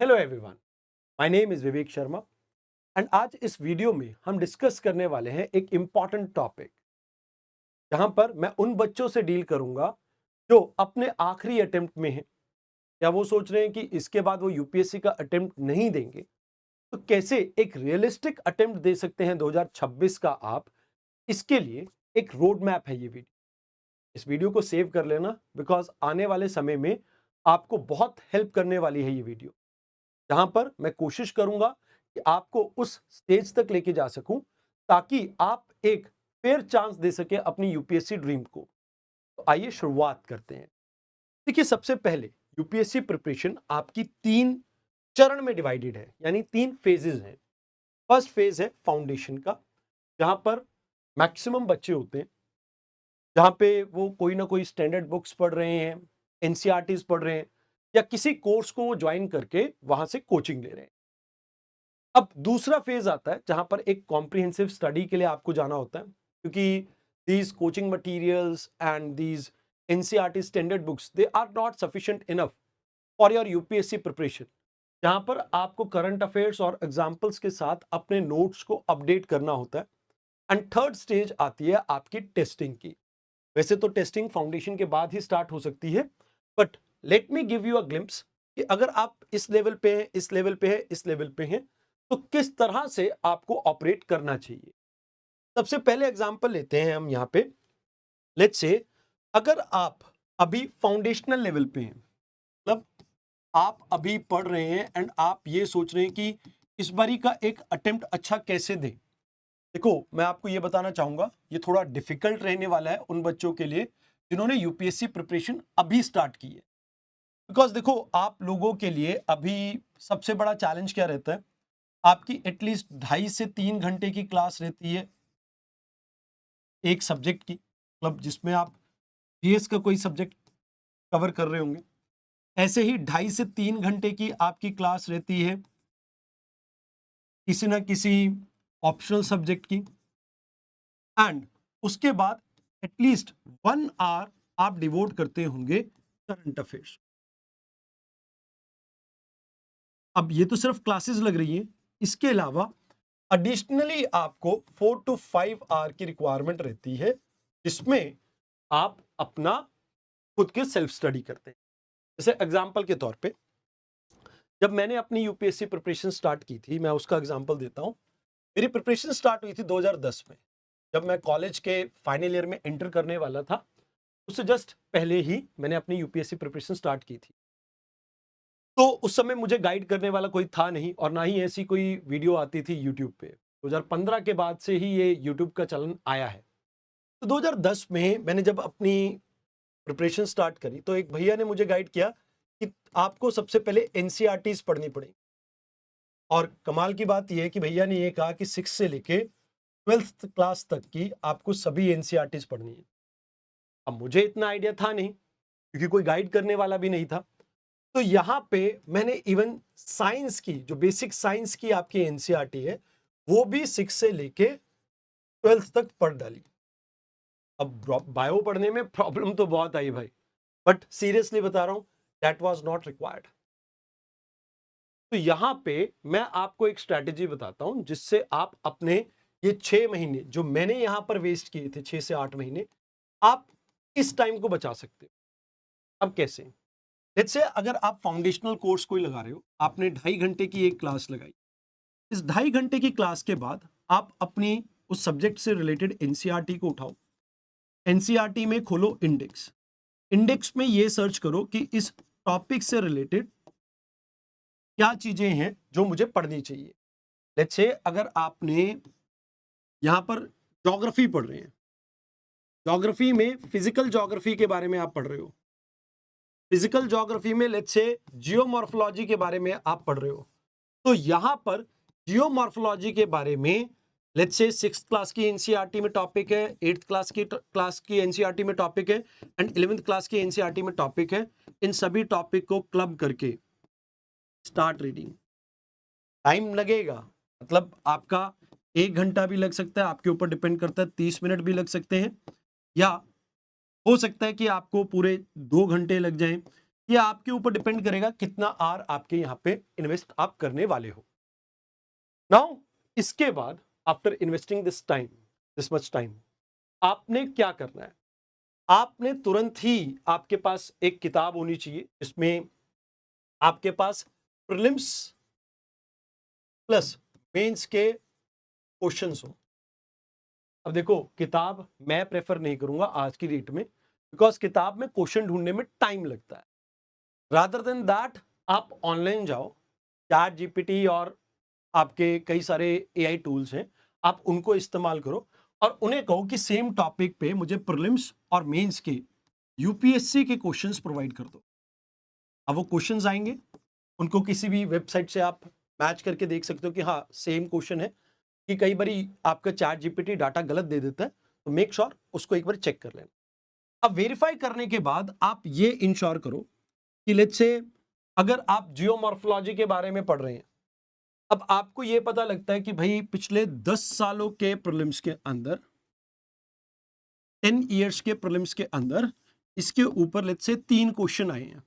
Hello everyone, my name is Vivek Sharma and आज इस video में हम डिस्कस करने वाले हैं एक इम्पॉर्टेंट टॉपिक जहां पर मैं उन बच्चों से डील करूंगा जो अपने आखिरी अटेम्प्ट में हैं या वो सोच रहे हैं कि इसके बाद वो यूपीएससी का अटेम्प्ट नहीं देंगे, तो कैसे एक रियलिस्टिक अटेम्प्ट दे सकते हैं 2026 का आप। इसके लिए एक रोड मैप है ये वीडियो। इस वीडियो को सेव कर लेना बिकॉज आने वाले समय में आपको बहुत हेल्प करने वाली है ये वीडियो, जहां पर मैं कोशिश करूंगा कि आपको उस स्टेज तक लेके जा सकूं ताकि आप एक फेयर चांस दे सके अपनी यूपीएससी ड्रीम को। तो आइए शुरुआत करते हैं। देखिए, सबसे पहले यूपीएससी प्रिपरेशन आपकी तीन चरण में डिवाइडेड है, यानी तीन फेजेस हैं। फर्स्ट फेज है फाउंडेशन का, जहां पर मैक्सिमम बच्चे होते हैं, जहां पे वो कोई ना कोई स्टैंडर्ड बुक्स पढ़ रहे हैं, एनसीईआरटीज पढ़ रहे हैं, या किसी कोर्स को वो ज्वाइन करके वहां से कोचिंग ले रहे हैं। अब दूसरा फेज आता है जहां पर एक कॉम्प्रिहेंसिव स्टडी के लिए आपको जाना होता है, क्योंकि these coaching materials and these NCERT standard books they are not sufficient enough for your UPSC preparation, जहां पर आपको करंट अफेयर्स और एग्जाम्पल्स के साथ अपने नोट्स को अपडेट करना होता है। एंड थर्ड स्टेज आती है आपकी टेस्टिंग की। वैसे तो टेस्टिंग फाउंडेशन के बाद ही स्टार्ट हो सकती है, but let me give you a glimpse कि अगर आप इस लेवल पे हैं, इस लेवल पे हैं, इस लेवल पे हैं, तो किस तरह से आपको ऑपरेट करना चाहिए। सबसे पहले एग्जांपल लेते हैं हम यहाँ पे। लेट्स से अगर आप अभी फाउंडेशनल लेवल पे हैं, मतलब आप अभी पढ़ रहे हैं एंड आप ये सोच रहे हैं कि इस बारी का एक अटेम्प्ट अच्छा कैसे दें। देखो, मैं आपको ये बताना चाहूंगा, ये थोड़ा डिफिकल्ट रहने वाला है उन बच्चों के लिए जिन्होंने यूपीएससी प्रिपरेशन अभी स्टार्ट की है। बिकॉज देखो, आप लोगों के लिए अभी सबसे बड़ा चैलेंज क्या रहता है, आपकी एटलीस्ट 2.5 से 3 घंटे की क्लास रहती है एक सब्जेक्ट की, मतलब जिसमें आप जीएस का कोई सब्जेक्ट कवर कर रहे होंगे। ऐसे ही 2.5 से 3 घंटे की आपकी क्लास रहती है किसी ना किसी ऑप्शनल सब्जेक्ट की, एंड उसके बाद एटलीस्ट 1 आवर आप डिवोट करते होंगे करंट अफेयर्स। अब ये तो सिर्फ क्लासेस लग रही है, इसके अलावा एडिशनली आपको 4 to 5 आवर की रिक्वायरमेंट रहती है, जिसमें आप अपना खुद के सेल्फ स्टडी करते हैं। जैसे एग्जाम्पल के तौर पे, जब मैंने अपनी यूपीएससी प्रिपरेशन स्टार्ट की थी, मैं उसका एग्जाम्पल देता हूं। मेरी प्रिपरेशन स्टार्ट हुई थी 2010 में, जब मैं कॉलेज के फाइनल ईयर में एंटर करने वाला था। उससे जस्ट पहले ही मैंने अपनी यूपीएससी प्रिपरेशन स्टार्ट की थी। तो उस समय मुझे गाइड करने वाला कोई था नहीं, और ना ही ऐसी कोई वीडियो आती थी यूट्यूब पे। 2015 के बाद से ही ये यूट्यूब का चलन आया है। तो 2010 में मैंने जब अपनी प्रिपरेशन स्टार्ट करी, तो एक भैया ने मुझे गाइड किया कि आपको सबसे पहले एनसीईआरटीज पढ़नी पड़ेगी। और कमाल की बात यह है कि भैया ने ये कहा कि 6 से लेके 12th क्लास तक की आपको सभी एनसीईआरटीज पढ़नी है। अब मुझे इतना आइडिया था नहीं, क्योंकि कोई गाइड करने वाला भी नहीं था। तो यहां पे मैंने इवन साइंस की, जो बेसिक साइंस की आपकी एनसीईआरटी है, वो भी 6 से लेके 12th तक पढ़ डाली। अब बायो पढ़ने में प्रॉब्लम तो बहुत आई भाई, बट सीरियसली बता रहा हूं, दैट वाज नॉट रिक्वायर्ड। तो यहां पे मैं आपको एक स्ट्रेटेजी बताता हूं, जिससे आप अपने ये 6 महीने जो मैंने यहां पर वेस्ट किए थे, 6 से 8 महीने, आप इस टाइम को बचा सकते हो। अब कैसे? लेट्स से अगर आप फाउंडेशनल कोर्स कोई लगा रहे हो, आपने 2.5 घंटे की एक क्लास लगाई। इस 2.5 घंटे की क्लास के बाद आप अपनी उस सब्जेक्ट से रिलेटेड एनसीईआरटी को उठाओ। एनसीईआरटी में खोलो इंडेक्स। इंडेक्स में ये सर्च करो कि इस टॉपिक से रिलेटेड क्या चीजें हैं जो मुझे पढ़नी चाहिए। लेट्स से अगर आपने यहां पर ज्योग्राफी पढ़ रहे हैं, ज्योग्राफी में फिजिकल ज्योग्राफी के बारे में आप पढ़ रहे हो, फिजिकल ज्योग्राफी में लेट्स से जियोमॉर्फोलॉजी के बारे में आप पढ़ रहे हो, तो यहां पर जियोमॉर्फोलॉजी के बारे में लेट्स से 6th क्लास की एनसीईआरटी में टॉपिक है, 8th क्लास की एनसीईआरटी में टॉपिक है, एंड 11th क्लास की एनसीईआरटी में टॉपिक है। इन सभी टॉपिक को क्लब करके स्टार्ट रीडिंग। टाइम लगेगा, मतलब आपका 1 घंटा भी लग सकता है, आपके ऊपर डिपेंड करता है, 30 मिनट भी लग सकते हैं, या हो सकता है कि आपको पूरे 2 घंटे लग जाएं। ये आपके ऊपर डिपेंड करेगा कितना आर आपके यहाँ पे इन्वेस्ट आप करने वाले हो। नाउ इसके बाद after investing this much time, आपने क्या करना है? आपने तुरंत ही, आपके पास एक किताब होनी चाहिए जिसमें आपके पास प्रीलिम्स प्लस मेंस के क्वेश्चंस हो। अब देखो, किताब मैं प्रेफर नहीं करूंगा आज की डेट में, बिकॉज किताब में क्वेश्चन ढूंढने में टाइम लगता है। रादर देन दैट आप ऑनलाइन जाओ, चैट जीपीटी और आपके कई सारे एआई टूल्स हैं, आप उनको इस्तेमाल करो और उन्हें कहो कि सेम टॉपिक पे मुझे प्रीलिम्स और मेंस के यूपीएससी के क्वेश्चंस प्रोवाइड कर दो। अब वो क्वेश्चंस आएंगे, उनको किसी भी वेबसाइट से आप मैच करके देख सकते हो कि हाँ सेम क्वेश्चन है, कि कई बारी आपका चैट जीपीटी डाटा गलत दे देता है, तो मेक श्योर उसको एक बार चेक कर लेना। अब वेरीफाई करने के बाद आप ये इंश्योर करो कि लेट्स से अगर आप जियोमॉर्फोलॉजी के बारे में पढ़ रहे हैं, अब आपको ये पता लगता है कि भाई पिछले 10 सालों के प्रीलिम्स के अंदर, 10 इयर्स के प्रीलिम्स के अंदर इसके ऊपर लेट्स से 3 क्वेश्चन आए हैं।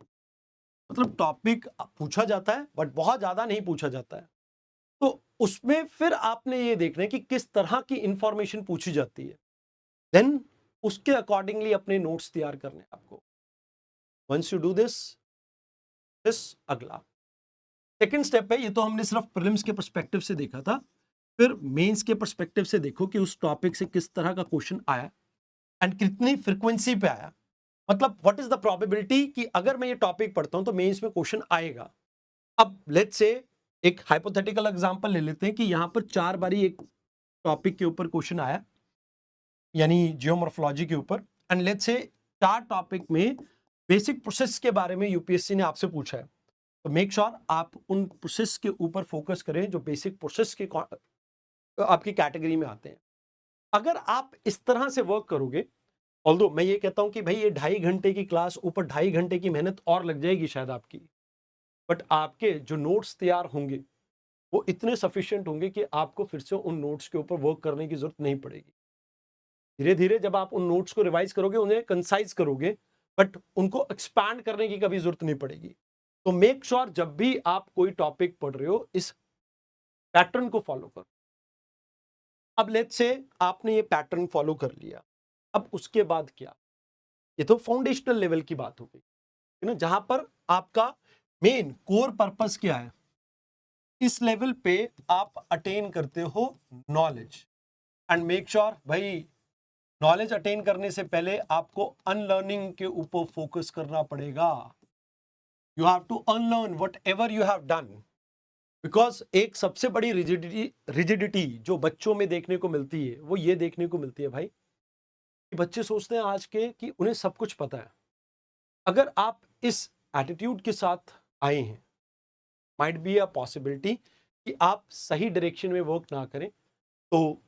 मतलब टॉपिक पूछा जाता है बट बहुत ज्यादा नहीं पूछा जाता है, तो उसमें फिर आपने ये देखना है कि किस तरह की इंफॉर्मेशन पूछी जाती है, देन उसके अकॉर्डिंगली अपने नोट्स तैयार करने आपको। वंस यू डू दिस अगला सेकेंड स्टेप है। ये तो हमने सिर्फ प्रीलिम्स के पर्सपेक्टिव से देखा था, फिर मेंस के पर्सपेक्टिव से देखो कि उस टॉपिक से किस तरह का क्वेश्चन आया एंड कितनी फ्रीक्वेंसी पे आया। मतलब व्हाट इज द प्रोबेबिलिटी कि अगर मैं ये टॉपिक पढ़ता हूं तो मेंस में क्वेश्चन आएगा। अब लेट्स से एक हाइपोथेटिकल एग्जांपल ले लेते हैं कि यहां पर 4 बारी एक टॉपिक के ऊपर क्वेश्चन आया, यानी जियोमॉर्फोलॉजी के ऊपर, एंड लेट्स से 4 टॉपिक में बेसिक प्रोसेस के बारे में यूपीएससी ने आपसे पूछा है, तो मेक श्योर आप उन प्रोसेस के ऊपर फोकस करें जो बेसिक प्रोसेस के आपकी कैटेगरी में आते हैं। अगर आप इस तरह से वर्क करोगे, ऑल्दो मैं ये कहता हूं कि भाई ये 2.5 घंटे की क्लास ऊपर 2.5 घंटे की मेहनत और लग जाएगी शायद आपकी, बट आपके जो नोट्स तैयार होंगे वो इतने सफिशिएंट होंगे कि आपको फिर से उन नोट्स के ऊपर वर्क करने की जरूरत नहीं पड़ेगी। धीरे धीरे जब आप उन नोट्स को रिवाइज करोगे, उन्हें कंसाइज करोगे, बट उनको एक्सपैंड करने की कभी जरूरत नहीं पड़ेगी। तो मेक श्योर जब भी आप कोई टॉपिक पढ़ रहे हो इस पैटर्न को फॉलो करो। अब लेट्स से आपने ये पैटर्न फॉलो कर लिया, अब उसके बाद क्या? ये तो फाउंडेशनल लेवल की बात हो गई है ना, जहां पर आपका मेन कोर पर्पस क्या है। इस लेवल पे आप अटेन करते हो नॉलेज, एंड मेक श्योर भाई नॉलेज अटेन करने से पहले आपको अनलर्निंग के ऊपर फोकस करना पड़ेगा। You have to unlearn whatever you have done, because एक सबसे बड़ी रिजिडिटी जो बच्चों में देखने को मिलती है वो ये देखने को मिलती है भाई कि बच्चे सोचते हैं आज के कि उन्हें सब कुछ पता है। अगर आप इस एटीट्यूड के साथ आए हैं, माइट बी अ पॉसिबिलिटी कि आप सही डायरेक्शन में वर्क ना करें। तो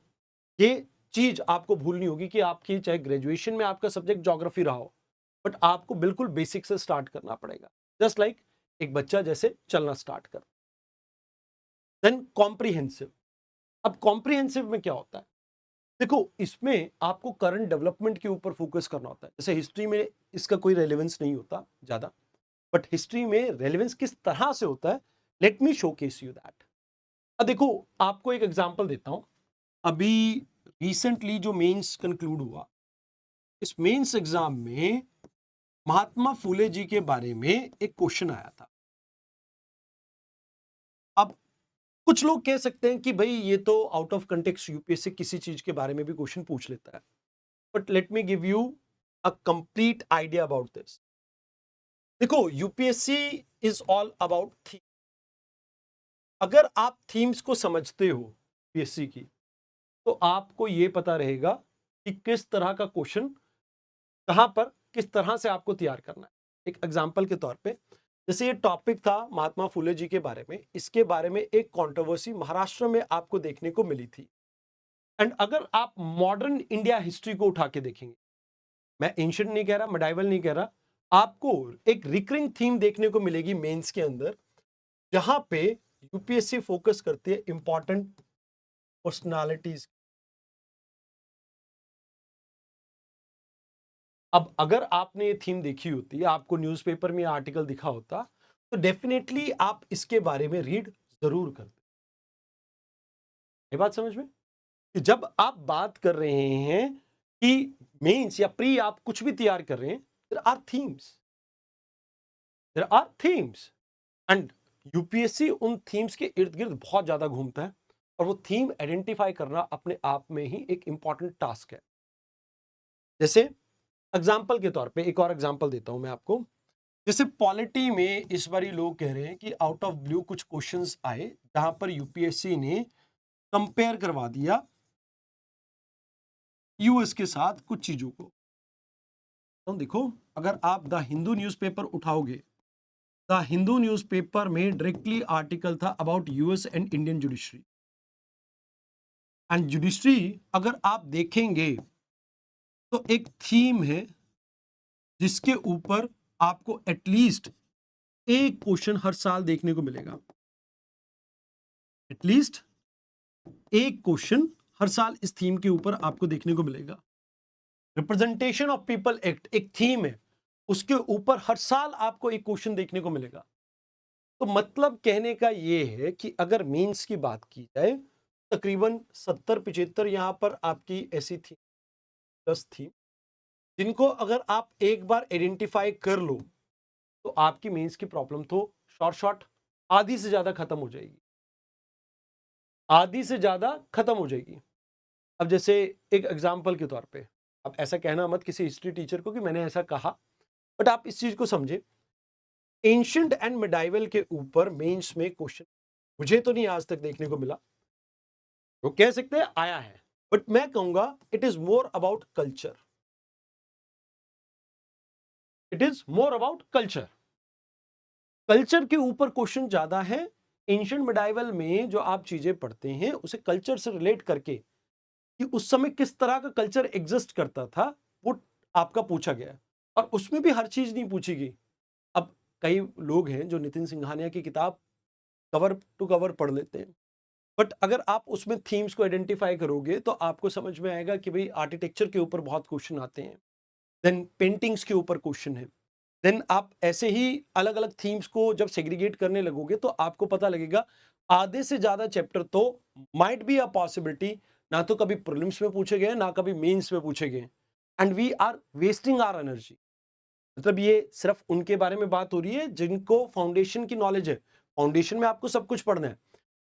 ये चीज आपको भूलनी होगी कि आपकी चाहे ग्रेजुएशन में आपका सब्जेक्ट ज्योग्राफी रहा हो, बट आपको बिल्कुल बेसिक से स्टार्ट करना पड़ेगा, जस्ट लाइक एक बच्चा जैसे चलना स्टार्ट कर। Then comprehensive. अब कॉम्प्रिहेंसिव में क्या होता है? देखो, इसमें आपको करंट डेवलपमेंट के ऊपर फोकस करना होता है। जैसे हिस्ट्री में इसका कोई रेलेवेंस नहीं होता ज्यादा, बट हिस्ट्री में रेलेवेंस किस तरह से होता है, let me showcase you that. अब देखो, आपको एक एग्जांपल देता हूं। अभी रिसेंटली जो मेंस कंक्लूड हुआ, इस मेंस एग्जाम में महात्मा फूले जी के बारे में एक क्वेश्चन आया था। अब कुछ लोग कह सकते हैं कि भाई ये तो आउट ऑफ कंटेक्स्ट यूपीएससी किसी चीज के बारे में भी क्वेश्चन पूछ लेता है, but let me give you a complete idea about this. देखो, UPSC is all about theme. अगर आप थीम्स को समझते हो यूपीएससी की, तो आपको ये पता रहेगा कि किस तरह का क्वेश्चन कहां पर किस तरह से आपको तैयार करना है। एक एग्जांपल के तौर पे, जैसे ये टॉपिक था महात्मा फुले जी के बारे में, इसके बारे में एक कंट्रोवर्सी महाराष्ट्र में आपको देखने को मिली थी। एंड अगर आप मॉडर्न इंडिया हिस्ट्री को उठा के देखेंगे, मैं एंशिएंट नहीं कह रहा, मेडाइवल नहीं कह रहा, आपको एक रिकरिंग थीम देखने को मिलेगी मेंस के अंदर, जहां पे यूपीएससी फोकस करती है इंपॉर्टेंट पर्सनालिटीज। अब अगर आपने ये थीम देखी होती, आपको न्यूज़पेपर में आर्टिकल दिखा होता, तो डेफिनेटली आप इसके बारे में रीड जरूर करते। ये बात समझ में कि जब आप बात कर रहे हैं कि मेंस या प्री आप कुछ भी तैयार कर रहे हैं, there are themes and UPSC उन थीम्स के इर्द गिर्द बहुत ज्यादा घूमता है, और वो थीम आइडेंटिफाई करना अपने आप में ही एक इंपॉर्टेंट टास्क है। जैसे एग्जाम्पल के तौर पे एक और एग्जाम्पल देता हूं मैं आपको। जैसे पॉलिटी में इस बार लोग कह रहे हैं कि आउट ऑफ ब्लू कुछ क्वेश्चंस आए जहां पर यूपीएससी ने कंपेयर करवा दिया यूएस के साथ कुछ चीजों को। तो देखो, अगर आप द हिंदू न्यूज़पेपर उठाओगे, द हिंदू न्यूज़पेपर में डायरेक्टली आर्टिकल था about US and Indian judiciary. And judiciary अगर आप देखेंगे तो एक थीम है जिसके ऊपर आपको एटलीस्ट एक क्वेश्चन हर साल देखने को मिलेगा। एटलीस्ट एक क्वेश्चन हर साल इस थीम के ऊपर आपको देखने को मिलेगा। रिप्रेजेंटेशन ऑफ पीपल एक्ट एक थीम है, उसके ऊपर हर साल आपको एक क्वेश्चन देखने को मिलेगा। तो मतलब कहने का यह है कि अगर मेंस की बात की जाए, तकरीबन 70-75 यहां पर आपकी ऐसी थी 10 थी जिनको अगर आप एक बार आइडेंटिफाई कर लो तो आपकी मेंस की प्रॉब्लम तो शॉर्ट आधी से ज्यादा खत्म हो जाएगी, आधी से ज्यादा खत्म हो जाएगी। अब जैसे एक एग्जाम्पल के तौर पे, अब ऐसा कहना मत किसी हिस्ट्री टीचर को कि मैंने ऐसा कहा, बट आप इस चीज को समझे। एंशिएंट एंड मिडाइवल के ऊपर मेंस में क्वेश्चन मुझे तो नहीं आज तक देखने को मिला, वो कह सकते हैं आया है, बट मैं कहूंगा it is more about culture, it is more about culture. Culture के ऊपर क्वेश्चन ज्यादा है। एंशिएंट मिडाइवल में जो आप चीजें पढ़ते हैं उसे कल्चर से रिलेट करके कि उस समय किस तरह का कल्चर एग्जिस्ट करता था, वो आपका पूछा गया, और उसमें भी हर चीज नहीं पूछी गई। अब कई लोग हैं जो नितिन सिंघानिया की किताब कवर टू कवर पढ़ लेते हैं, बट अगर आप उसमें थीम्स को आइडेंटिफाई करोगे तो आपको समझ में आएगा कि भाई आर्किटेक्चर के ऊपर बहुत क्वेश्चन आते हैं, देन पेंटिंग्स के ऊपर क्वेश्चन है। देन आप ऐसे ही अलग अलग थीम्स को जब सेग्रीगेट करने लगोगे तो आपको पता लगेगा आधे से ज्यादा चैप्टर तो माइट बी अ पॉसिबिलिटी ना तो कभी प्रीलिम्स में पूछे गए ना कभी मेंस में पूछे गए, and we are wasting our energy. मतलब ये सिर्फ उनके बारे में बात हो रही है जिनको फाउंडेशन की नॉलेज है, फाउंडेशन में आपको सब कुछ पढ़ना है,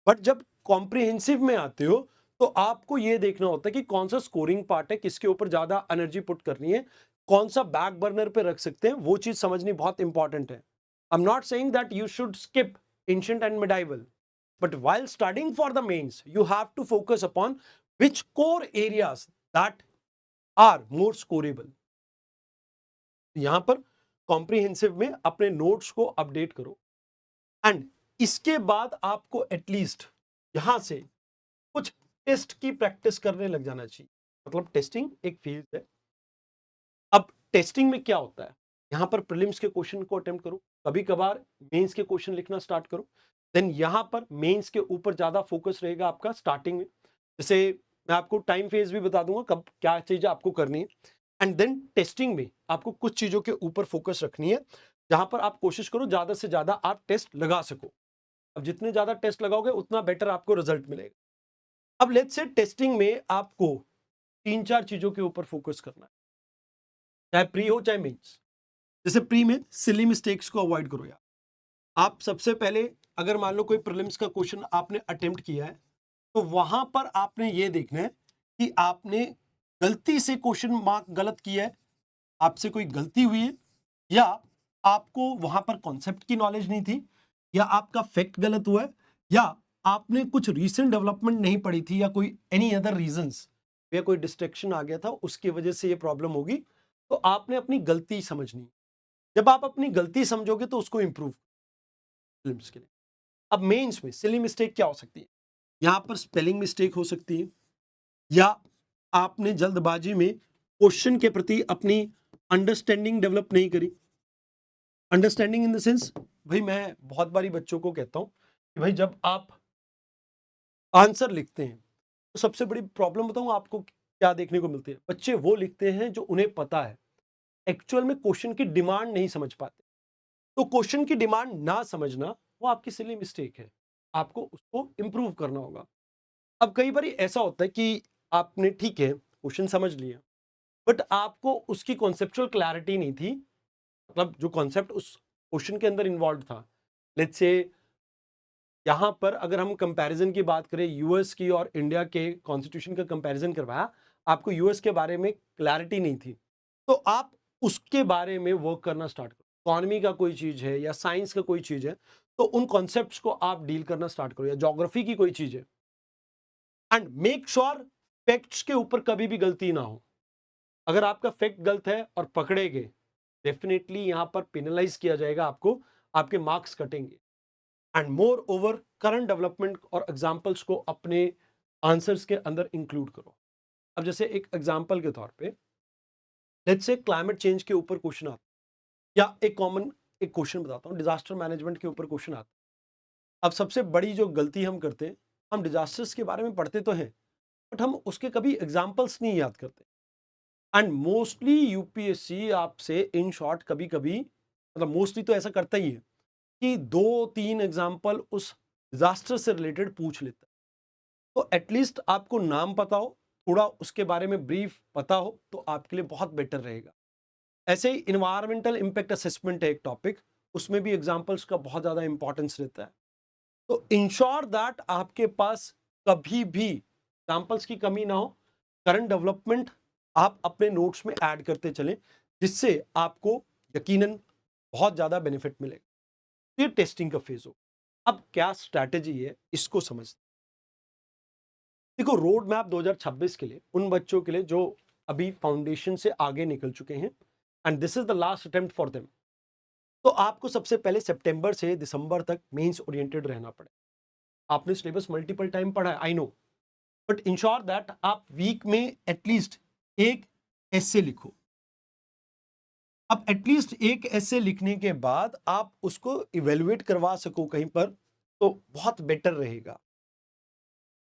बट जब कॉम्प्रिहेंसिव में आते हो तो आपको यह देखना होता है कि कौन सा स्कोरिंग पार्ट है, किसके ऊपर ज्यादा एनर्जी पुट करनी है, कौन सा बैक बर्नर पे रख सकते हैं, वो चीज समझनी बहुत इंपॉर्टेंट है। आई am not saying that you should skip ancient and medieval, but while studying for the mains you have to focus upon which core areas that are more scoreable। यहां पर कॉम्प्रिहेंसिव में अपने नोट्स को update करो, and इसके बाद आपको at least यहां से कुछ टेस्ट की प्रैक्टिस करने लग जाना चाहिए। मतलब टेस्टिंग एक फील्ड है। अब टेस्टिंग में क्या होता है, यहां पर प्रीलिम्स के क्वेश्चन को अटेम्प्ट करो, कभी कभार मेंस के क्वेश्चन लिखना स्टार्ट करो, देन यहां पर मेंस के ऊपर ज्यादा फोकस रहेगा आपका स्टार्टिंग में। जैसे मैं आपको टाइम फेज भी बता दूंगा कब क्या चीज आपको करनी है, एंड देन टेस्टिंग में आपको कुछ चीजों के ऊपर फोकस रखनी है जहां पर आप कोशिश करो ज्यादा से ज्यादा आप टेस्ट लगा सको। अब जितने ज्यादा टेस्ट लगाओगे उतना बेटर आपको रिजल्ट मिलेगा। अब लेट्स से टेस्टिंग में आपको 3-4 चीजों के ऊपर फोकस करना है, चाहे प्री हो चाहे मेंस। जैसे प्री में सिली मिस्टेक्स को अवॉइड करो यार। आप सबसे पहले अगर मान लो कोई प्रीलिम्स का क्वेश्चन आपने अटेम्प्ट किया है तो वहां पर आपने ये देखना है कि आपने गलती से क्वेश्चन मार्क गलत किया है, आपसे कोई गलती हुई है, या आपको वहां पर कॉन्सेप्ट की नॉलेज नहीं थी, या आपका फैक्ट गलत हुआ है, या आपने कुछ रीसेंट डेवलपमेंट नहीं पढ़ी थी, या कोई एनी अदर रीजंस या कोई डिस्ट्रैक्शन आ गया था उसकी वजह से ये प्रॉब्लम होगी। तो आपने अपनी गलती समझनी। जब आप अपनी गलती समझोगे तो उसको इंप्रूव फिल्म्स के लिए। अब मेंस में सिली मिस्टेक क्या हो सकती है, यहां पर स्पेलिंग मिस्टेक हो सकती है, या आपने जल्दबाजी में क्वेश्चन के प्रति अपनी अंडरस्टैंडिंग डेवलप नहीं करी। अंडरस्टैंडिंग इन द सेंस, भाई मैं बहुत बारी बच्चों को कहता हूं कि भाई जब आप आंसर लिखते हैं तो सबसे बड़ी प्रॉब्लम बताऊं आपको क्या देखने को मिलती है, बच्चे वो लिखते हैं जो उन्हें पता है, एक्चुअल में क्वेश्चन की डिमांड नहीं समझ पाते। तो क्वेश्चन की डिमांड ना समझना वो आपकी सिली मिस्टेक है, आपको उसको इंप्रूव करना होगा। अब कई बार ऐसा होता है कि आपने ठीक है क्वेश्चन समझ लिया, बट आपको उसकी कॉन्सेप्चुअल क्लैरिटी नहीं थी, मतलब जो कॉन्सेप्ट उस क्वेश्चन के अंदर इन्वॉल्व था। लेट्स से यहां पर अगर हम कंपैरिजन की बात करें, यूएस की और इंडिया के कॉन्स्टिट्यूशन का कंपैरिजन करवाया, आपको यूएस के बारे में क्लैरिटी नहीं थी, तो आप उसके बारे में वर्क करना स्टार्ट करो। इकोनॉमी का कोई चीज है या साइंस का कोई चीज है, तो उन कॉन्सेप्ट्स को आप डील करना स्टार्ट करो, या ज्योग्राफी की कोई चीज है, एंड मेक श्योर फैक्ट्स के ऊपर कभी भी गलती ना हो। अगर आपका फैक्ट गलत है और पकड़े गए, डेफिनेटली यहां पर पेनलाइज किया जाएगा आपको, आपके मार्क्स कटेंगे। And more over current development और एग्जाम्पल्स को अपने आंसर्स के अंदर इंक्लूड करो। अब जैसे एक एग्जाम्पल के तौर पे लेट्स से क्लाइमेट चेंज के ऊपर क्वेश्चन आता है, या एक कॉमन एक क्वेश्चन बताता हूँ, डिजास्टर मैनेजमेंट के ऊपर क्वेश्चन आता है। अब सबसे बड़ी जो गलती हम करते हैं, हम डिजास्टर्स के बारे में पढ़ते तो हैं, बट हम उसके कभी एग्जाम्पल्स नहीं याद करते। एंड मोस्टली यूपीएससी आपसे इन शॉर्ट कभी कभी, मतलब मोस्टली तो ऐसा करता ही है कि 2-3 एग्जाम्पल उस डिजास्टर से रिलेटेड पूछ लेता है। तो एटलीस्ट आपको नाम पता हो, थोड़ा उसके बारे में ब्रीफ पता हो, तो आपके लिए बहुत बेटर रहेगा। ऐसे ही इन्वायरमेंटल इंपैक्ट असेसमेंट है एक टॉपिक, उसमें भी एग्जाम्पल्स का बहुत ज्यादा इंपॉर्टेंस रहता है। तो इंश्योर दैट आपके पास कभी भी एग्जाम्पल्स की कमी ना हो, करंट डेवलपमेंट आप अपने नोट्स में ऐड करते चलें, जिससे आपको यकीनन बहुत ज्यादा बेनिफिट मिलेगा। ये टेस्टिंग का फेज हो। अब क्या स्ट्रैटेजी है इसको समझते हैं। देखो, रोड मैप 2026 के लिए उन बच्चों के लिए जो अभी फाउंडेशन से आगे निकल चुके हैं, and this is the last attempt for them, तो आपको सबसे पहले सितंबर से दिसंबर तक मेंस ओरिएंटेड रहना पड़े। आपने सिलेबस मल्टीपल टाइम पढ़ा है, I know, but ensure that आप वीक में एटलीस्ट एक एसे लिखो। अब एटलीस्ट एक ऐसे लिखने के बाद आप उसको इवेलुएट करवा सको कहीं पर, तो बहुत बेटर रहेगा।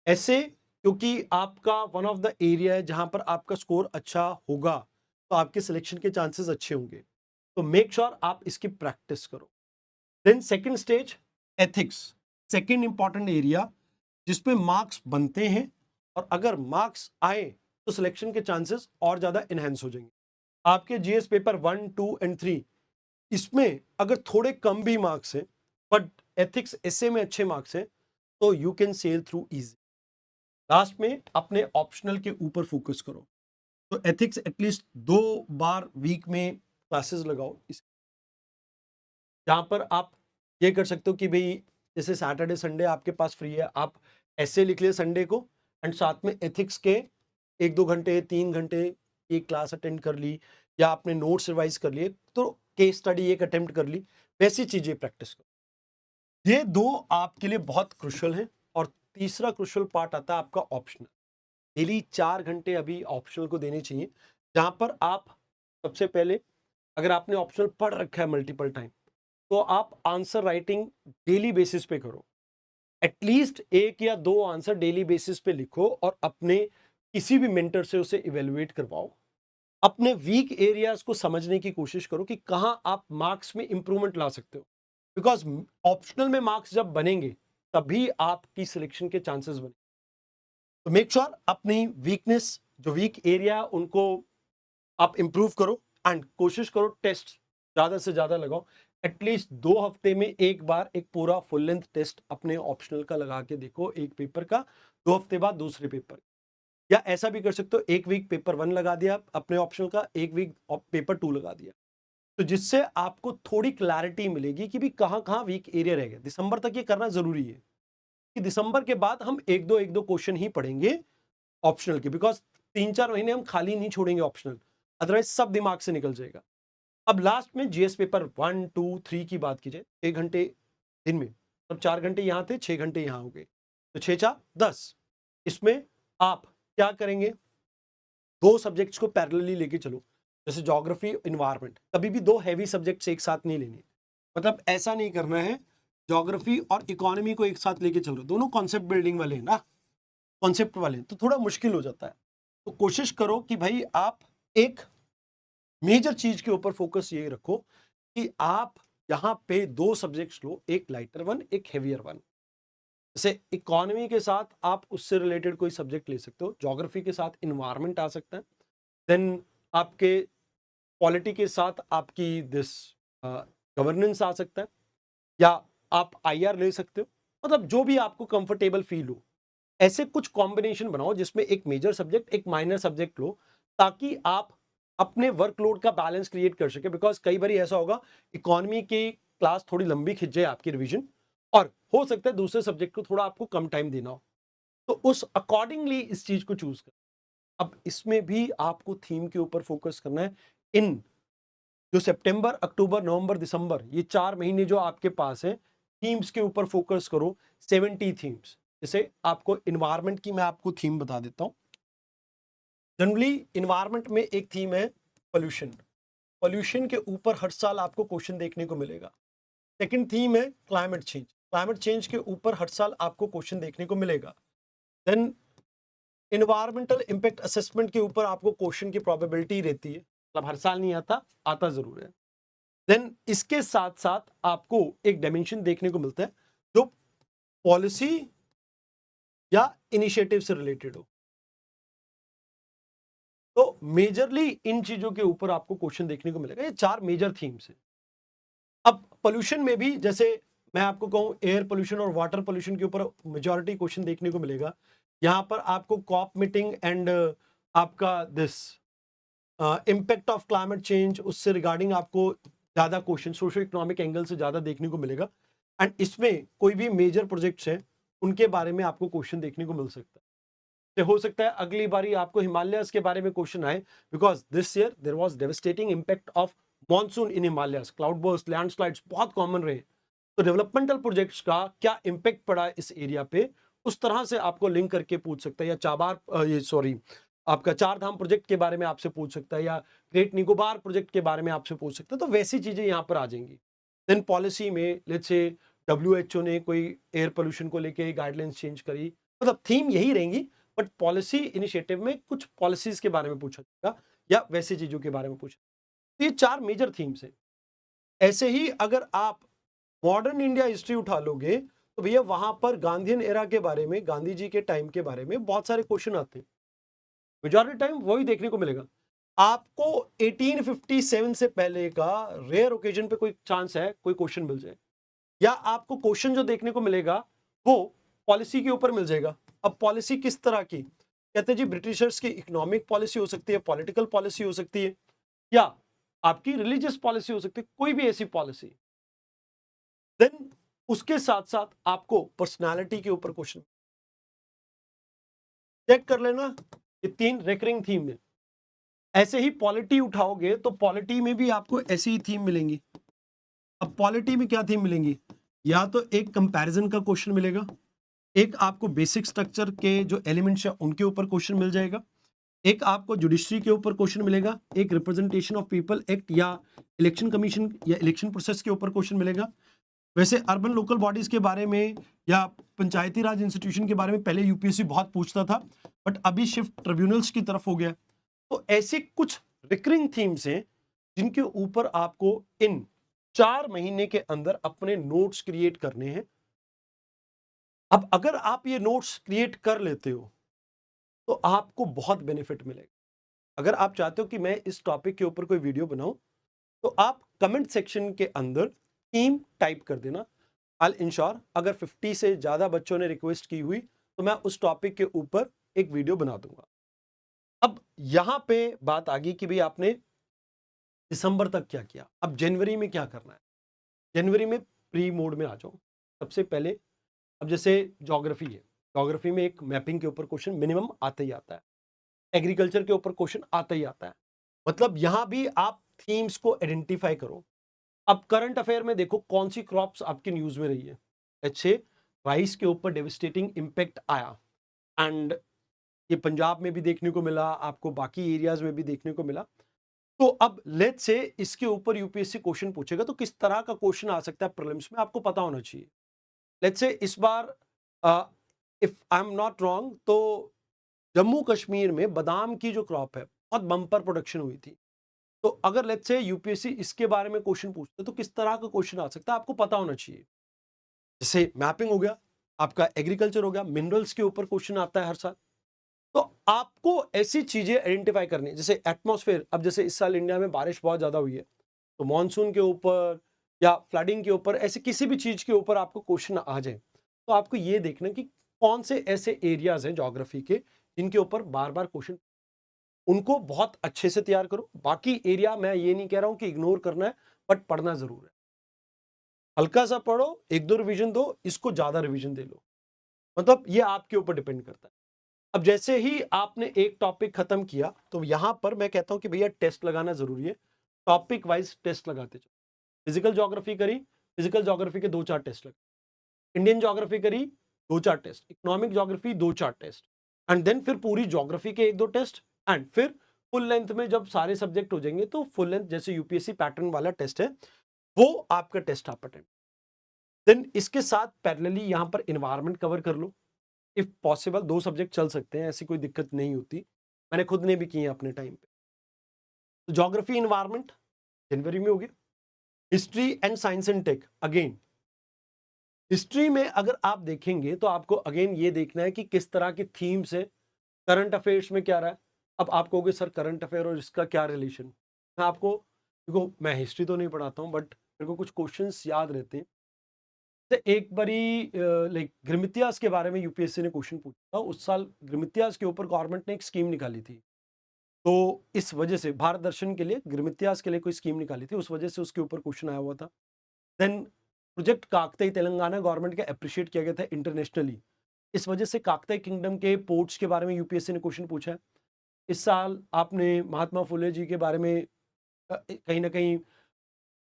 ऐसे, क्योंकि आपका वन ऑफ द एरिया है जहां पर आपका स्कोर अच्छा होगा, तो आपके सिलेक्शन के चांसेस अच्छे होंगे। तो मेक श्योर आप इसकी प्रैक्टिस करो। Then second stage, ethics, second important area जिसपे मार्क्स बनते हैं, और अगर मार्क्स आए तो सिलेक्शन के चांसेस और ज्यादा इनहेंस हो जाएंगे। आपके जीएस पेपर 1, 2 एंड 3, इसमें अगर थोड़े कम भी मार्क्स हैं, बट एथिक्स एसे में अच्छे मार्क्स हैं, तो you can sell through easy. Last में अपने ऑप्शनल के ऊपर फोकस करो। तो एथिक्स एटलीस्ट 2 बार वीक में क्लासेस लगाओ, जहां पर आप ये कर सकते हो कि भाई जैसे सैटरडे संडे आपके पास फ्री है, आप ऐसे लिख लिए संडे को, एंड साथ में एथिक्स के 1-2 घंटे 3 घंटे एक क्लास अटेंड कर ली, या आपने नोट्स रिवाइज कर लिए, तो केस स्टडी एक अटेम्प्ट कर ली, वैसी चीजें प्रैक्टिस करो। ये दो आपके लिए बहुत क्रुशियल है। और तीसरा क्रुशियल पार्ट आता है आपका ऑप्शनल। डेली 4 घंटे अभी ऑप्शनल को देने चाहिए, जहां पर आप सबसे पहले, अगर आपने ऑप्शनल पढ़ रखा है मल्टीपल टाइम, तो आप आंसर राइटिंग डेली बेसिस पे करो। एटलीस्ट 1 या 2 आंसर डेली बेसिस पे लिखो, और अपने किसी भी मेंटर से उसे इवेलुएट करवाओ। अपने वीक एरियाज को समझने की कोशिश करो कि कहां आप मार्क्स में इंप्रूवमेंट ला सकते हो, बिकॉज ऑप्शनल में मार्क्स जब बनेंगे तभी आपकी सिलेक्शन के चांसेस बने। तो मेक श्योर अपनी वीकनेस, जो वीक एरिया, उनको आप इंप्रूव करो, एंड कोशिश करो टेस्ट ज्यादा से ज्यादा लगाओ। एटलीस्ट 2 हफ्ते में एक बार एक पूरा फुल लेंथ टेस्ट अपने ऑप्शनल का लगा के देखो, एक पेपर का, 2 हफ्ते बाद दूसरे पेपर। या ऐसा भी कर सकते हो, एक वीक पेपर 1 लगा दिया अपने ऑप्शनल का, एक वीक पेपर 2 लगा दिया, तो जिससे आपको थोड़ी क्लैरिटी मिलेगी कि भी कहां कहां वीक एरिया रह गया। दिसंबर तक ये करना जरूरी है, कि दिसंबर के बाद हम एक दो क्वेश्चन ही पढ़ेंगे ऑप्शनल के, बिकॉज 3-4 महीने हम खाली नहीं छोड़ेंगे ऑप्शनल, अदरवाइज सब दिमाग से निकल जाएगा। अब लास्ट में जीएस पेपर 1, 2, 3 की बात की जाए, 6 घंटे दिन में, अब 4 घंटे यहां थे, 6 घंटे यहां हो गए, तो 6-4-10। इसमें आप क्या करेंगे, 2 सब्जेक्ट्स को पैरेलली लेके चलो, जैसे ज्योग्राफी, इन्वायरमेंट। कभी भी 2 हैवी सब्जेक्ट्स एक साथ नहीं लेने, मतलब ऐसा नहीं करना है ज्योग्राफी और इकोनॉमी को एक साथ लेके चलो, दोनों कॉन्सेप्ट बिल्डिंग वाले हैं ना, कॉन्सेप्ट वाले हैं, तो थोड़ा मुश्किल हो जाता है। तो कोशिश करो कि भाई आप एक मेजर चीज के ऊपर फोकस ये रखो कि आप यहाँ पे 2 सब्जेक्ट्स लो, एक लाइटर वन, एक हेवियर वन। जैसे इकोनॉमी के साथ आप उससे रिलेटेड कोई सब्जेक्ट ले सकते हो, ज्योग्राफी के साथ इन्वायरमेंट आ सकता है, देन आपके पॉलिटी के साथ आपकी दिस गवर्नेंस आ सकता है, या आप आईआर ले सकते हो। मतलब जो भी आपको कंफर्टेबल फील हो, ऐसे कुछ कॉम्बिनेशन बनाओ जिसमें एक मेजर सब्जेक्ट, एक माइनर सब्जेक्ट लो, ताकि आप अपने वर्कलोड का बैलेंस क्रिएट कर सके। बिकॉज कई बार ऐसा होगा, इकोनॉमी की क्लास थोड़ी लंबी खिंच जाए आपकी रिवीजन, और हो सकता है दूसरे सब्जेक्ट को थोड़ा आपको कम टाइम देना हो, तो उस अकॉर्डिंगली इस चीज को चूज कर। अब इसमें भी आपको थीम के ऊपर फोकस करना है। इन जो सितंबर, अक्टूबर, नवंबर, दिसंबर, ये 4 महीने जो आपके पास है, थीम्स के ऊपर फोकस करो। 70 थीम्स। जैसे आपको इन्वायरमेंट की मैं आपको थीम बता देता हूं। जनरली इन्वायरमेंट में एक थीम है पोल्यूशन। पोल्यूशन के ऊपर हर साल आपको क्वेश्चन देखने को मिलेगा। सेकंड थीम है क्लाइमेट चेंज। क्लाइमेट चेंज के ऊपर हर साल आपको क्वेश्चन देखने को मिलेगा। देन इन्वायरमेंटल इंपैक्ट असेसमेंट के ऊपर आपको क्वेश्चन की प्रोबेबिलिटी रहती है, मतलब हर साल नहीं आता, आता जरूर है। देन इसके साथ साथ आपको एक डायमेंशन देखने को मिलता है जो पॉलिसी या इनिशिएटिव से रिलेटेड हो। तो मेजरली इन चीजों के ऊपर आपको क्वेश्चन देखने को मिलेगा। ये 4 मेजर थीम्स हैं। अब पोल्यूशन में भी, जैसे मैं आपको कहूं, एयर पोल्यूशन और वाटर पोल्यूशन के ऊपर मेजॉरिटी क्वेश्चन देखने को मिलेगा। यहां पर आपको कॉप मीटिंग एंड आपका this impact of climate change, उससे रिगार्डिंग आपको ज्यादा क्वेश्चन सोशो इकोनॉमिक एंगल से ज्यादा देखने को मिलेगा। एंड इसमें कोई भी मेजर प्रोजेक्ट्स हैं उनके बारे में आपको क्वेश्चन देखने को मिल सकता है। तो हो सकता है अगली बारी आपको हिमालयस के बारे में क्वेश्चन आए, because this year there was devastating impact of monsoon in Himalayas, cloud burst, landslides बहुत कॉमन रहे। तो डेवलपमेंटल प्रोजेक्ट्स का क्या इम्पैक्ट पड़ा इस एरिया पे, उस तरह से आपको लिंक करके पूछ सकता है। या ये सॉरी, आपका चार धाम प्रोजेक्ट के बारे में आपसे पूछ सकता है, या ग्रेट निकोबार प्रोजेक्ट के बारे में आपसे पूछ सकता है। तो वैसी चीजें यहाँ पर आ जाएंगी। देन पॉलिसी में लेट्स से डब्ल्यूएचओ ने कोई एयर पोल्यूशन को लेके गाइडलाइंस चेंज करी, मतलब थीम यही रहेंगी, बट पॉलिसी इनिशिएटिव में कुछ पॉलिसीज के बारे में पूछा जाएगा या वैसी चीजों के बारे में पूछा। तो ये 4 मेजर थीम्स हैं। ऐसे ही अगर आप मॉडर्न इंडिया हिस्ट्री उठा लोगे तो भैया वहां पर गांधीयन एरा के बारे में, गांधी जी के टाइम के बारे में बहुत सारे क्वेश्चन आते हैं। मेजॉरिटी टाइम वही देखने को मिलेगा आपको। 1857 से पहले का रेयर ओकेजन पे कोई चांस है कोई क्वेश्चन मिल जाए, या आपको क्वेश्चन जो देखने को मिलेगा वो पॉलिसी के ऊपर मिल जाएगा। अब पॉलिसी किस तरह की, कहते हैं जी ब्रिटिशर्स की इकोनॉमिक पॉलिसी हो सकती है, पॉलिटिकल पॉलिसी हो सकती है, या आपकी रिलीजियस पॉलिसी हो सकती है, कोई भी ऐसी पॉलिसी। देन उसके साथ साथ आपको पर्सनालिटी के ऊपर क्वेश्चन चेक कर लेना। ये 3 रेकरिंग थीम है। ऐसे ही पॉलिटी उठाओगे तो पॉलिटी में भी आपको ऐसी ही थीम मिलेंगी। अब पॉलिटी में क्या थीम मिलेंगी, या तो एक कंपैरिजन का क्वेश्चन मिलेगा, एक आपको बेसिक स्ट्रक्चर के जो एलिमेंट्स है उनके ऊपर क्वेश्चन मिल जाएगा, एक आपको जुडिशरी के ऊपर क्वेश्चन मिलेगा, एक रिप्रेजेंटेशन ऑफ पीपल एक्ट या इलेक्शन कमीशन या इलेक्शन प्रोसेस के ऊपर क्वेश्चन मिलेगा। वैसे अर्बन लोकल बॉडीज के बारे में या पंचायती राज इंस्टीट्यूशन के बारे में पहले यूपीएससी बहुत पूछता था, बट अभी शिफ्ट ट्रिब्यूनल्स की तरफ हो गया। तो ऐसे कुछ रिकरिंग थीम्स हैं जिनके ऊपर आपको इन 4 महीने के अंदर अपने नोट्स क्रिएट करने हैं। अब अगर आप ये नोट्स क्रिएट कर लेते हो तो आपको बहुत बेनिफिट मिलेगा। अगर आप चाहते हो कि मैं इस टॉपिक के ऊपर कोई वीडियो बनाऊं, तो आप कमेंट सेक्शन के अंदर थीम टाइप कर देना। आई इंश्योर अगर 50 से ज्यादा बच्चों ने रिक्वेस्ट की हुई तो मैं उस टॉपिक के ऊपर एक वीडियो बना दूंगा। अब यहां पे बात आ गई कि भाई आपने दिसंबर तक क्या किया, अब जनवरी में क्या करना है। जनवरी में प्री मोड में आ जाओ। सबसे पहले अब जैसे ज्योग्राफी है, ज्योग्राफी में एक मैपिंग के ऊपर क्वेश्चन मिनिमम आता ही आता है, एग्रीकल्चर के ऊपर क्वेश्चन आता ही आता है। मतलब यहां भी आप थीम्स को आइडेंटिफाई करो। अब करंट अफेयर में देखो कौन सी क्रॉप्स आपकी न्यूज में रही है। अच्छे, राइस के ऊपर डेविस्टेटिंग इंपैक्ट आया, एंड ये पंजाब में भी देखने को मिला, आपको बाकी एरियाज में भी देखने को मिला। तो अब लेट्स से इसके ऊपर यूपीएससी क्वेश्चन पूछेगा तो किस तरह का क्वेश्चन आ सकता है प्रीलिम्स में, आपको पता होना चाहिए। लेट्स से इस बार if I am not wrong तो जम्मू कश्मीर में बादाम की जो क्रॉप है बहुत बम्पर प्रोडक्शन हुई थी। तो अगर लेट्स से यूपीएससी इसके बारे में क्वेश्चन पूछते तो किस तरह का क्वेश्चन आ सकता है आपको पता होना चाहिए। जैसे मैपिंग हो गया, आपका एग्रीकल्चर हो गया, मिनरल्स के ऊपर क्वेश्चन आता है हर साल। तो आपको ऐसी चीजें आइडेंटिफाई करनी है, जैसे एटमॉस्फेयर। अब जैसे इस साल इंडिया में बारिश बहुत ज्यादा हुई है, तो मॉनसून के ऊपर या फ्लडिंग के ऊपर, ऐसे किसी भी चीज के ऊपर आपको क्वेश्चन आ जाए, तो आपको ये देखना कि कौन से ऐसे एरियाज हैं ज्योग्राफी के जिनके ऊपर बार बार क्वेश्चन, उनको बहुत अच्छे से तैयार करो। बाकी एरिया मैं ये नहीं कह रहा हूं कि इग्नोर करना है, बट पढ़ना जरूर है। हल्का सा पढ़ो, एक दो रिवीजन दो, इसको ज्यादा रिवीजन दे लो, मतलब ये आपके ऊपर डिपेंड करता है। अब जैसे ही आपने एक टॉपिक खत्म किया, तो यहां पर मैं कहता हूं कि भैया टेस्ट लगाना जरूरी है। टॉपिक वाइज टेस्ट लगाते चलो। फिजिकल ज्योग्राफी करी, फिजिकल ज्योग्राफी के दो चार टेस्ट लगे। इंडियन ज्योग्राफी करी, दो चार टेस्ट। इकोनॉमिक ज्योग्राफी दो चार टेस्ट। एंड देन फिर पूरी ज्योग्राफी के एक दो टेस्ट। एंड फिर फुल लेंथ में जब सारे सब्जेक्ट हो जाएंगे, तो फुल लेंथ जैसे यूपीएससी पैटर्न वाला टेस्ट है, वो आपका टेस्ट आप अटेंड। देन इसके साथ पैरेलली यहां पर इन्वायरमेंट कवर कर लो। इफ पॉसिबल दो सब्जेक्ट चल सकते हैं, ऐसी कोई दिक्कत नहीं होती, मैंने खुद ने भी किए हैं अपने टाइम पे। तो ज्योग्राफी इन्वायरमेंट जनवरी में हो गया। History and science and tech, again history में अगर आप देखेंगे तो आपको अगेन ये देखना है कि किस तरह की थीम्स है, करंट अफेयर्स में क्या रहा है। अब आप कहोगे सर करंट अफेयर और इसका क्या रिलेशन। मैं आपको, देखो मैं हिस्ट्री तो नहीं पढ़ाता हूँ, बट मेरे को कुछ क्वेश्चंस याद रहते हैं। तो एक बारी लाइक गृह के बारे में यूपीएससी ने क्वेश्चन पूछा था। उस साल गृह के ऊपर गवर्नमेंट ने एक स्कीम निकाली थी। तो इस वजह से भारत दर्शन के लिए, गृह के लिए कोई स्कीम निकाली थी, उस वजह से उसके ऊपर क्वेश्चन आया हुआ था। देन प्रोजेक्ट काकतई तेलंगाना गवर्नमेंट का अप्रिशिएट किया गया था इंटरनेशनली। इस वजह से काकतई किंगडम के पोर्ट्स के बारे में यूपीएससी ने क्वेश्चन पूछा है। इस साल आपने महात्मा फुले जी के बारे में कहीं ना कहीं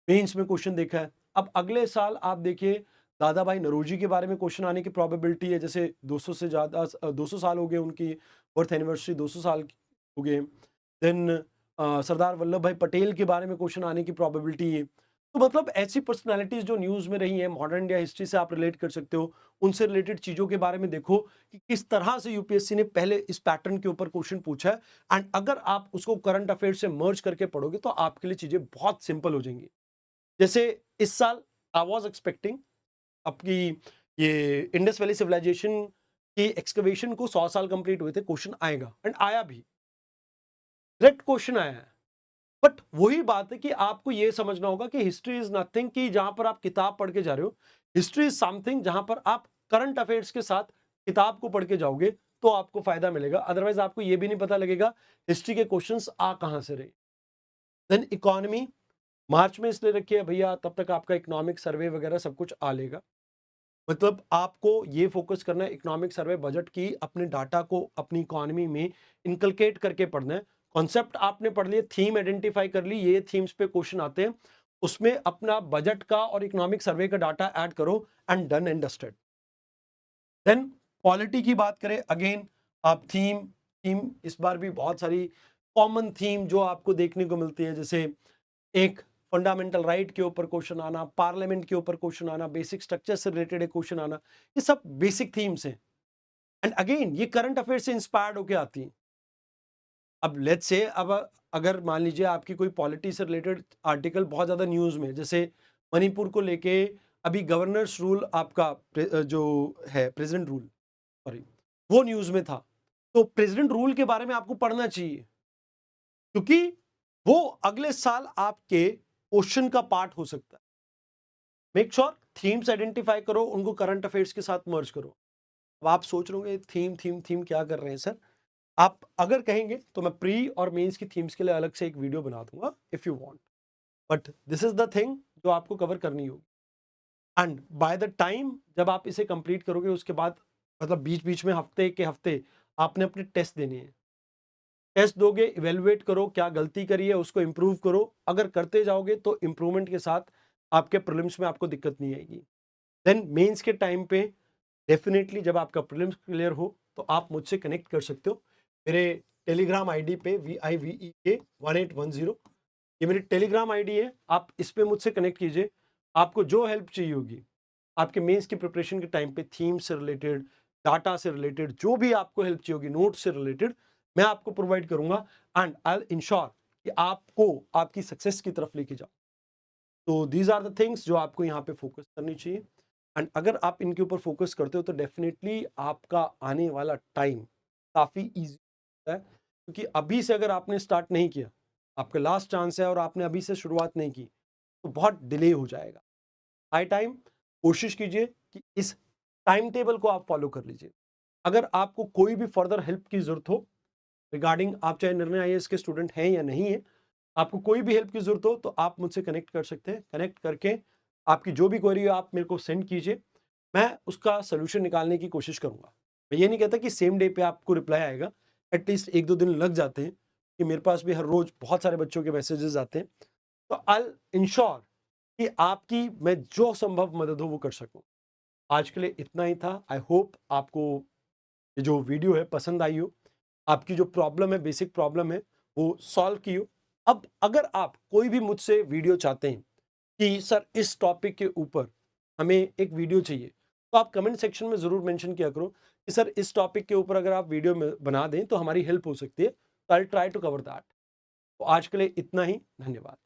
मेंस में क्वेश्चन देखा है। अब अगले साल आप देखिए, दादा भाई नौरोजी के बारे में क्वेश्चन आने की प्रोबेबिलिटी है। जैसे 200 से ज़्यादा 200 साल हो गए उनकी बर्थ एनिवर्सरी, 200 साल हो गए। देन सरदार वल्लभ भाई पटेल के बारे में क्वेश्चन आने की प्रोबेबिलिटी है। तो मतलब ऐसी पर्सनालिटीज जो न्यूज़ में रही हैं, मॉडर्न इंडिया हिस्ट्री से आप रिलेट कर सकते हो, उनसे रिलेटेड चीज़ों के बारे में देखो कि किस तरह से यूपीएससी ने पहले इस पैटर्न के ऊपर क्वेश्चन पूछा है। एंड अगर आप उसको करंट अफेयर से मर्ज करके पढ़ोगे, तो आपके लिए चीज़ें बहुत सिंपल हो जाएंगी। जैसे इस साल आई वाज एक्सपेक्टिंग आपकी ये इंडस वैली सिविलाइजेशन की एक्सकवेशन को 100 साल कंप्लीट हुए थे, क्वेश्चन आएगा, एंड आया भी, डायरेक्ट क्वेश्चन आया है। बट वही बात है कि आपको ये समझना होगा कि हिस्ट्री इज नथिंग कि जहां पर आप किताब पढ़ के जा रहे हो। हिस्ट्री इज समथिंग जहां पर आप करंट अफेयर्स के साथ किताब को पढ़ के जाओगे, तो आपको फायदा मिलेगा। अदरवाइज आपको ये भी नहीं पता लगेगा हिस्ट्री के क्वेश्चंस आ कहां से रहे। देन इकोनॉमी मार्च में इसलिए रखिए भैया, तब तक आपका इकोनॉमिक सर्वे वगैरह सब कुछ आ लेगा। मतलब आपको ये फोकस करना है इकोनॉमिक सर्वे बजट की, अपने डाटा को अपनी इकोनॉमी में इनकलकेट करके पढ़ना है। कॉन्सेप्ट आपने पढ़ लिए, थीम आइडेंटिफाई कर ली, ये थीम्स पे क्वेश्चन आते हैं, उसमें अपना बजट का और इकोनॉमिक सर्वे का डाटा ऐड करो, and done and dusted. Then polity की बात करें, अगेन आप थीम थीम इस बार भी बहुत सारी कॉमन थीम जो आपको देखने को मिलती है, जैसे एक फंडामेंटल राइट के ऊपर क्वेश्चन आना, पार्लियामेंट के ऊपर क्वेश्चन आना, बेसिक स्ट्रक्चर से रिलेटेड एक क्वेश्चन आना, ये सब बेसिक थीम्स हैं। एंड अगेन ये करंट अफेयर से इंस्पायर्ड होकर आती हैं। अब लेट्स से, अब अगर मान लीजिए आपकी कोई पॉलिटी से रिलेटेड आर्टिकल बहुत ज्यादा न्यूज में, जैसे मणिपुर को लेके अभी गवर्नर्स रूल आपका जो है प्रेसिडेंट रूल, सॉरी, वो न्यूज में था, तो प्रेसिडेंट रूल के बारे में आपको पढ़ना चाहिए, क्योंकि वो अगले साल आपके क्वेश्चन का पार्ट हो सकता है। मेक श्योर थीम्स आइडेंटिफाई करो, उनको करंट अफेयर्स के साथ मर्ज करो। अब आप सोच रहे होंगे थीम थीम थीम क्या कर रहे हैं सर। आप अगर कहेंगे तो मैं प्री और मेंस की थीम्स के लिए अलग से एक वीडियो बना दूंगा if you want, but this is the thing जो आपको कवर करनी होगी। एंड बाय द टाइम जब आप इसे कंप्लीट करोगे, उसके बाद मतलब बीच बीच में हफ्ते के हफ्ते आपने अपने टेस्ट देने हैं। टेस्ट दोगे, इवेलुएट करो क्या गलती करी है, उसको इंप्रूव करो। अगर करते जाओगे तो इंप्रूवमेंट के साथ आपके प्रीलिम्स में आपको दिक्कत नहीं आएगी। देन मेंस के टाइम पे डेफिनेटली जब आपका प्रीलिम्स क्लियर हो, तो आप मुझसे कनेक्ट कर सकते हो मेरे टेलीग्राम आईडी पे, VIVEK1810। ये मेरी टेलीग्राम आईडी है, आप इस पे मुझसे कनेक्ट कीजिए। आपको जो हेल्प चाहिए होगी आपके मेंस की प्रिपरेशन के टाइम पे, थीम से रिलेटेड, डाटा से रिलेटेड, जो भी आपको हेल्प चाहिए होगी, नोट से रिलेटेड, मैं आपको प्रोवाइड करूंगा। एंड आई इंश्योर कि आपको आपकी सक्सेस की तरफ लेके जाऊं। तो दीज आर द थिंग्स जो आपको यहाँ पे फोकस करनी चाहिए। एंड अगर आप इनके ऊपर फोकस करते हो तो डेफिनेटली आपका आने वाला टाइम काफ़ी ईजी होता है, क्योंकि अभी से अगर आपने स्टार्ट नहीं किया, आपका लास्ट चांस है और आपने अभी से शुरुआत नहीं की, तो बहुत डिले हो जाएगा। हाई टाइम कोशिश कीजिए कि इस टाइम टेबल को आप फॉलो कर लीजिए। अगर आपको कोई भी फर्दर हेल्प की जरूरत हो रिगार्डिंग, आप चाहे निर्णय आईएएस के स्टूडेंट हैं या नहीं है, आपको कोई भी हेल्प की जरूरत हो तो आप मुझसे कनेक्ट कर सकते हैं। कनेक्ट करके आपकी जो भी क्वेरी हो आप मेरे को सेंड कीजिए, मैं उसका सोल्यूशन निकालने की कोशिश करूंगा। मैं ये नहीं कहता कि सेम डे पे आपको रिप्लाई आएगा, एटलीस्ट 1-2 दिन लग जाते हैं, कि मेरे पास भी हर रोज बहुत सारे बच्चों के मैसेजेस आते हैं। तो आई इंश्योर कि आपकी मैं जो संभव मदद हो वो कर सकूं। आज के लिए इतना ही था। आई होप आपको ये जो वीडियो है पसंद आई हो, आपकी जो प्रॉब्लम है, बेसिक प्रॉब्लम है, वो सॉल्व की हो। अब अगर आप कोई भी मुझसे वीडियो चाहते हैं कि सर इस टॉपिक के ऊपर हमें एक वीडियो चाहिए, तो आप कमेंट सेक्शन में ज़रूर मेंशन किया करो कि सर इस टॉपिक के ऊपर अगर आप वीडियो में बना दें तो हमारी हेल्प हो सकती है। तो I will try to cover that. तो आज के लिए इतना ही। धन्यवाद।